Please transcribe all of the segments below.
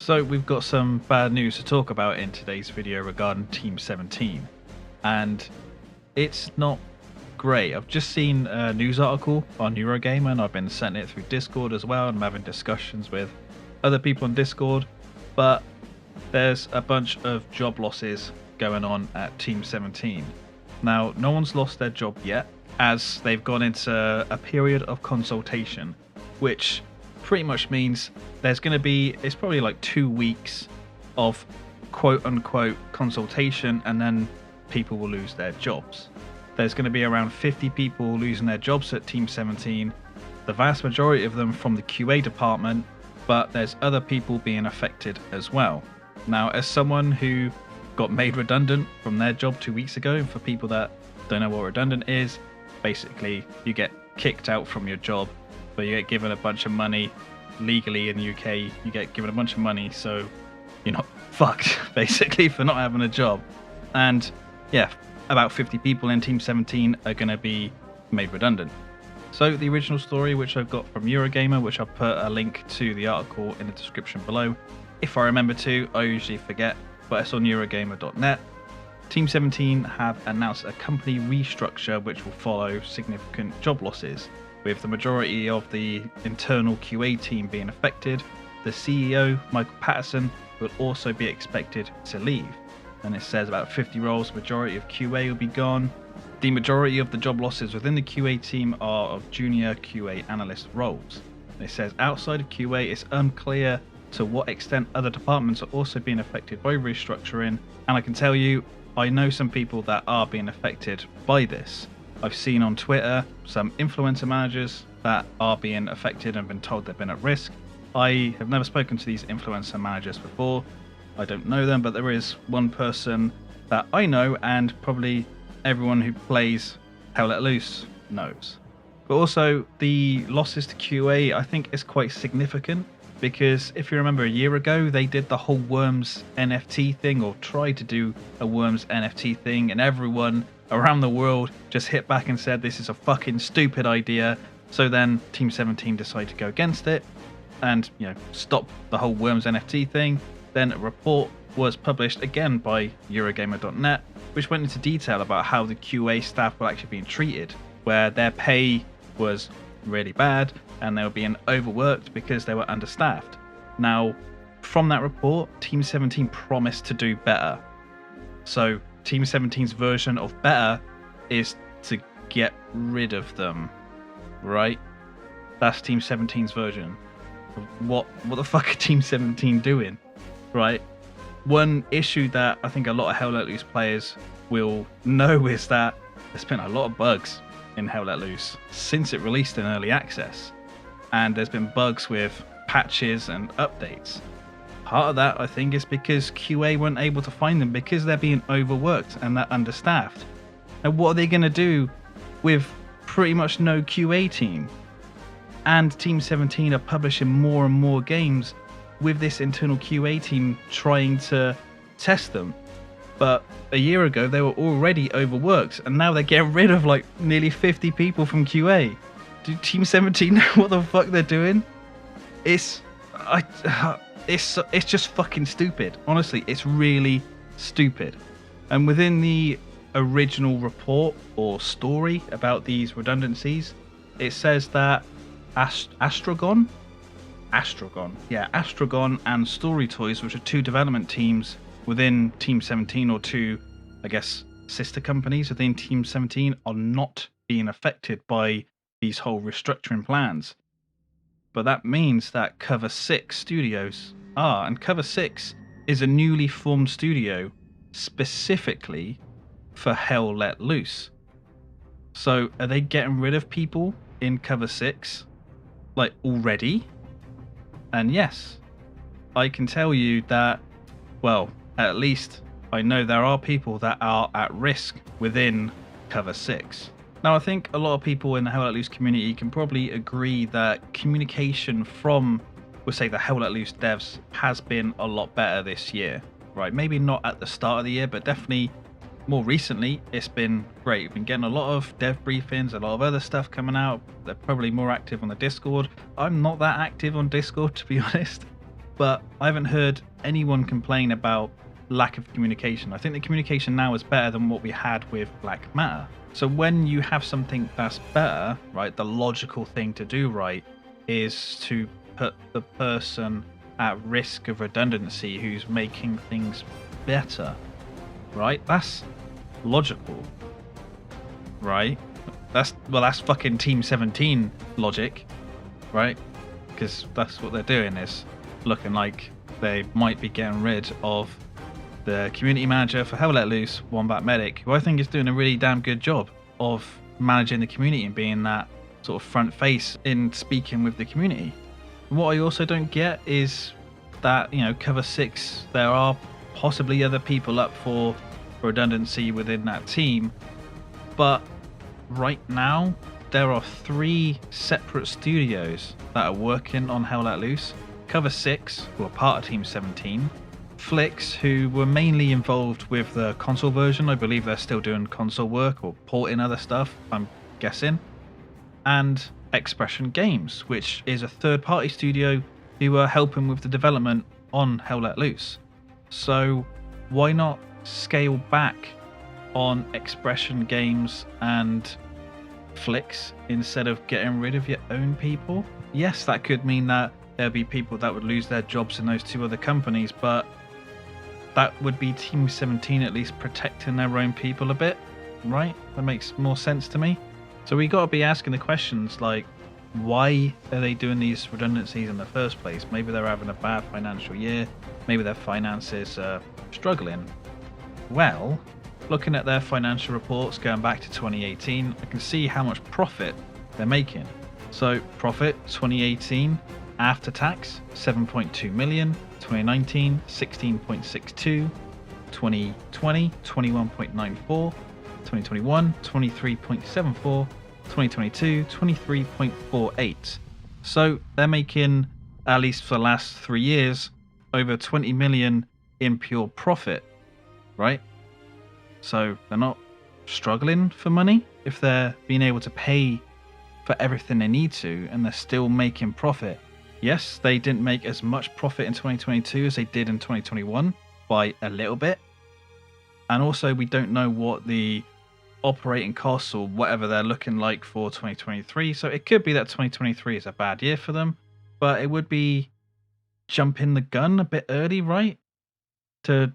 So we've got some bad news to talk about in today's video regarding Team 17, and it's not great. I've just seen a news article on Eurogamer and I've been sending it through Discord as well, and I'm having discussions with other people on Discord, but there's a bunch of job losses going on at Team 17. Now, no one's lost their job yet, as they've gone into a period of consultation, which pretty much means there's going to be, it's probably like 2 weeks of quote unquote consultation, and then people will lose their jobs. There's going to be around 50 people losing their jobs at Team 17, the vast majority of them from the QA department, but there's other people being affected as well. Now, as someone who got made redundant from their job 2 weeks ago, and for people that don't know what redundant is, basically you get kicked out from your job, but you get given a bunch of money. Legally in the UK, you get given a bunch of money, so you're not fucked basically for not having a job. And yeah, about 50 people in Team 17 are going to be made redundant. So the original story, which I've got from Eurogamer, which I'll put a link to the article in the description below. If I remember to, I usually forget, but it's on Eurogamer.net. Team 17 have announced a company restructure which will follow significant job losses, with the majority of the internal QA team being affected. The CEO, Michael Patterson, will also be expected to leave. And it says about 50 roles, majority of QA will be gone. The majority of the job losses within the QA team are of junior QA analyst roles. And it says outside of QA, it's unclear to what extent other departments are also being affected by restructuring. And I can tell you, I know some people that are being affected by this. I've seen on Twitter some influencer managers that are being affected and been told they've been at risk. I have never spoken to these influencer managers before. I don't know them, but there is one person that I know, and probably everyone who plays Hell Let Loose knows. But also the losses to QA I think is quite significant, because if you remember a year ago, they did the whole Worms NFT thing, or tried to do a Worms NFT thing, and everyone around the world just hit back and said this is a fucking stupid idea. So then Team 17 decided to go against it and, stop the whole Worms NFT thing. Then a report was published again by Eurogamer.net, which went into detail about how the QA staff were actually being treated, where their pay was really bad and they were being overworked because they were understaffed. Now, from that report, Team 17 promised to do better. So Team 17's version of better is to get rid of them, right? That's Team 17's version. What the fuck are Team 17 doing, right? One issue that I think a lot of Hell Let Loose players will know is that there's been a lot of bugs in Hell Let Loose since it released in early access, and there's been bugs with patches and updates. Part of that, I think, is because QA weren't able to find them because they're being overworked and they're understaffed. And what are they going to do with pretty much no QA team? And Team 17 are publishing more and more games with this internal QA team trying to test them. But a year ago, they were already overworked, and now they're getting rid of like nearly 50 people from QA. Do Team 17 know what the fuck they're doing? It's just fucking stupid. Honestly, it's really stupid. And within the original report or story about these redundancies, it says that Astragon and Story Toys, which are two development teams within Team 17, or two, I guess, sister companies within Team 17, are not being affected by these whole restructuring plans. But that means that Cover 6 Studios are, and Cover 6 is a newly formed studio specifically for Hell Let Loose. So are they getting rid of people in Cover 6, like, already? And yes, I can tell you that, well, at least I know there are people that are at risk within Cover 6. Now, I think a lot of people in the Hell Let Loose community can probably agree that communication from, we'll say, the Hell Let Loose devs has been a lot better this year, right? Maybe not at the start of the year, but definitely more recently, it's been great. We've been getting a lot of dev briefings, a lot of other stuff coming out. They're probably more active on the Discord. I'm not that active on Discord, to be honest. but I haven't heard anyone complain about lack of communication. I think the communication now is better than what we had with Black Matter. So when you have something that's better, right, the logical thing to do, right, is to put the person at risk of redundancy who's making things better, right? That's logical, right? That's fucking Team 17 logic, right? Because that's what they're doing, is looking like they might be getting rid of the community manager for Hell Let Loose, Wombat Medic, who I think is doing a really damn good job of managing the community and being that sort of front face in speaking with the community. What I also don't get is that, you know, cover 6, there are possibly other people up for redundancy within that team, but right now there are 3 separate studios that are working on Hell Let Loose. Cover 6, who are part of Team 17, Flix, who were mainly involved with the console version. I believe they're still doing console work or porting other stuff, I'm guessing. And Expression Games, which is a third-party studio who are helping with the development on Hell Let Loose. So why not scale back on Expression Games and Flix instead of getting rid of your own people? Yes, that could mean that there'll be people that would lose their jobs in those 2 other companies, but that would be Team 17 at least protecting their own people a bit, right? That makes more sense to me. So we got to be asking the questions like, why are they doing these redundancies in the first place? Maybe they're having a bad financial year. Maybe their finances are struggling. Well, looking at their financial reports going back to 2018, I can see how much profit they're making. So profit 2018 after tax 7.2 million, 2019 16.62, 2020 21.94, 2021 23.74, 2022 23.48. So they're making, at least for the last 3 years, over 20 million in pure profit, right? So they're not struggling for money if they're being able to pay for everything they need to, and they're still making profit. Yes, they didn't make as much profit in 2022 as they did in 2021 by a little bit. And also we don't know what the operating costs or whatever they're looking like for 2023. So it could be that 2023 is a bad year for them, but it would be jumping the gun a bit early, right? To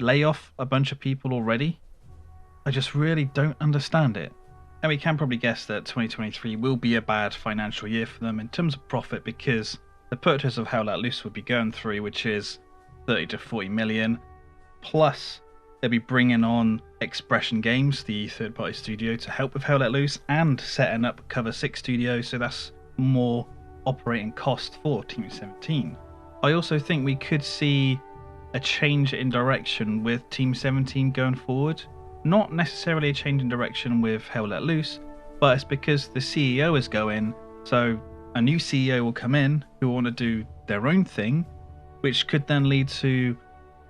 lay off a bunch of people already. I just really don't understand it. And we can probably guess that 2023 will be a bad financial year for them in terms of profit, because the purchase of Hell Let Loose would be going through, which is 30 to 40 million. Plus, they'll be bringing on Expression Games, the third-party studio, to help with Hell Let Loose, and setting up Cover 6 Studio, so that's more operating cost for Team 17. I also think we could see a change in direction with Team 17 going forward. Not necessarily a change in direction with Hell Let Loose, but it's because the CEO is going, so a new CEO will come in who want to do their own thing, which could then lead to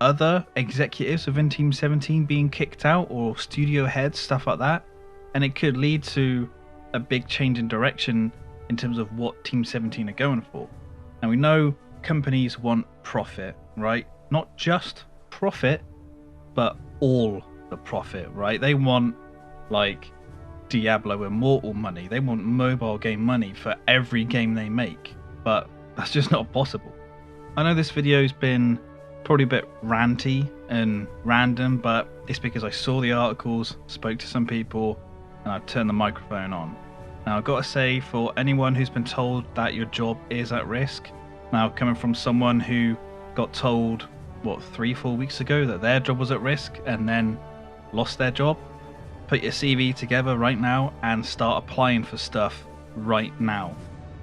other executives within Team 17 being kicked out, or studio heads, stuff like that. And it could lead to a big change in direction in terms of what Team 17 are going for. Now we know companies want profit, right? Not just profit, but all the profit, right? They want like Diablo Immortal money. They want mobile game money for every game they make, but that's just not possible. I know this video's been probably a bit ranty and random, but it's because I saw the articles, spoke to some people, and I turned the microphone on. Now I've got to say, for anyone who's been told that your job is at risk, now coming from someone who got told, what, 3-4 weeks ago that their job was at risk and then lost their job, put your CV together right now and start applying for stuff right now.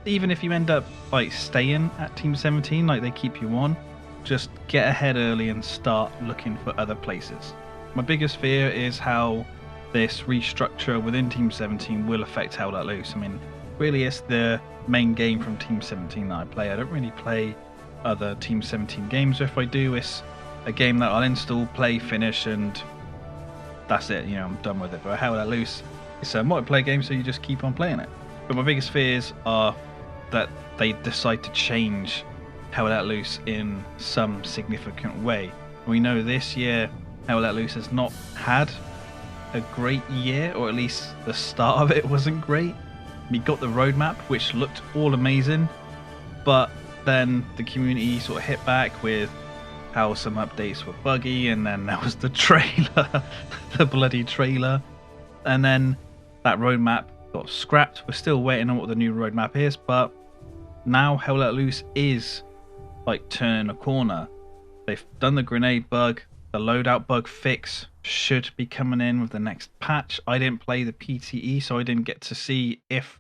Even if you end up like staying at Team 17, like they keep you on, just get ahead early and start looking for other places. My biggest fear is how this restructure within Team 17 will affect Hell Let Loose. I mean, really it's the main game from Team 17 that I play. I don't really play other Team 17 games. If I do, it's a game that I'll install, play, finish, and that's it. You know, I'm done with it. But Hell Let Loose, it's a multiplayer game, so you just keep on playing it. But my biggest fears are that they decide to change Hell Let Loose in some significant way. We know this year Hell Let Loose has not had a great year, or at least the start of it wasn't great. We got the roadmap, which looked all amazing, but then the community sort of hit back with how some updates were buggy, and then there was the trailer, the bloody trailer, and then that roadmap got scrapped. We're still waiting on what the new roadmap is, but now Hell Let Loose is like turning a corner. They've done the grenade bug, the loadout bug fix should be coming in with the next patch. I didn't play the PTE, so I didn't get to see if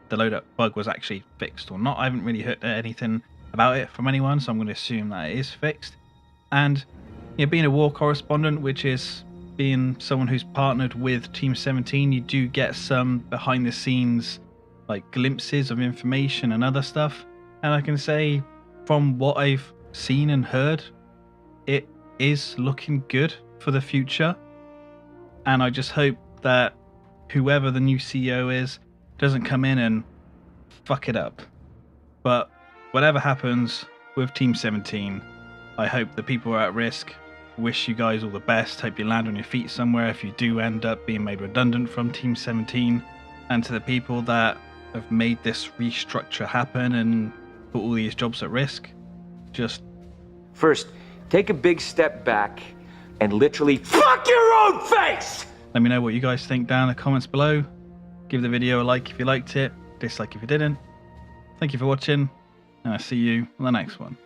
the loadout bug was actually fixed or not. I haven't really heard anything about it from anyone, so I'm going to assume that it is fixed. And being a war correspondent, which is being someone who's partnered with Team 17, you do get some behind the scenes like glimpses of information and other stuff. And I can say from what I've seen and heard, it is looking good for the future. And I just hope that whoever the new CEO is doesn't come in and fuck it up. But whatever happens with Team 17, I hope the people who are at risk. Wish you guys all the best. Hope you land on your feet somewhere if you do end up being made redundant from Team 17. And to the people that have made this restructure happen and put all these jobs at risk, just first, take a big step back and literally fuck your own face! Let me know what you guys think down in the comments below. Give the video a like if you liked it, dislike if you didn't. Thank you for watching, and I'll see you on the next one.